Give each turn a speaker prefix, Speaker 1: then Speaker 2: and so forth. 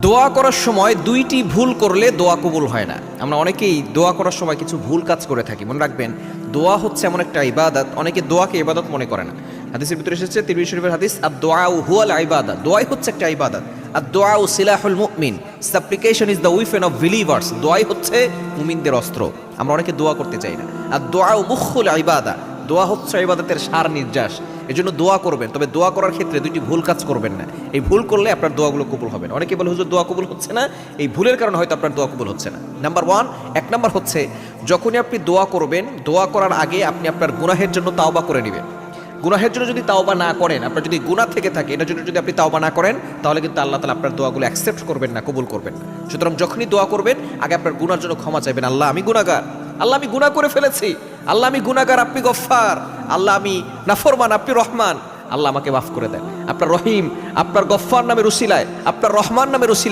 Speaker 1: দোয়া করার সময় দুইটি ভুল করলে দোয়া কবুল হয় না। আমরা অনেকেই দোয়া করার সময় কিছু ভুল কাজ করে থাকি। মনে রাখবেন, দোয়া হচ্ছে এমন একটা ইবাদত, অনেকে দোয়াকে ইবাদত মনে করে না। হাদিসের ভিতরে এসেছে, তিরমিজি শরীফের হাদিস, আদ-দুআউ হুয়াল ইবাদাত, দোয়াই হচ্ছে একটা ইবাদত। আদ-দুআউ সিলাহুল মুমিন, সাপ্লিকেশন is the weapon of believers, দোয়াই হচ্ছে মুমিনদের অস্ত্র। আমরা অনেকে দোয়া করতে চাই না। আদ-দুআউ মুখুল ইবাদা, দোয়া হচ্ছে ইবাদতের সার নির্যাস। এজন্য দোয়া করবেন, তবে দোয়া করার ক্ষেত্রে দুইটি ভুল কাজ করবেন না। এই ভুল করলে আপনার দোয়াগুলো কবুল হবে না। অনেকে বলে, হুজুর দোয়া কবুল হচ্ছে না, এই ভুলের কারণে হয়তো আপনার দোয়া কবুল হচ্ছে না। এক নাম্বার হচ্ছে, যখনই আপনি দোয়া করবেন, দোয়া করার আগে আপনি আপনার গুনাহের জন্য তাওবা করে নেবেন। গুনাহের জন্য যদি তাওবা না করেন, আপনার যদি গুনাহ থেকে থাকে, এটার জন্য যদি আপনি তাওবা না করেন, তাহলে কিন্তু আল্লাহ তাআলা আপনার দোয়াগুলো অ্যাকসেপ্ট করবেন না, কবুল করবেন না। সুতরাং যখনই দোয়া করবেন, আগে আপনার গুনার জন্য ক্ষমা চাইবেন। আল্লাহ আমি গুনাহগার, আল্লাহ আমি গুনাহ করে ফেলেছি, আল্লাহ আমি গুনাহগার, আপনি গফফার, আল্লাহ আমি নাফরমান, আপনি রহমান, আল্লাহ আমাকে মাফ করে দেন। আপনার রহিম, আপনার গফফার নামের উসিলায়, আপনার রহমান নামের উসিলায়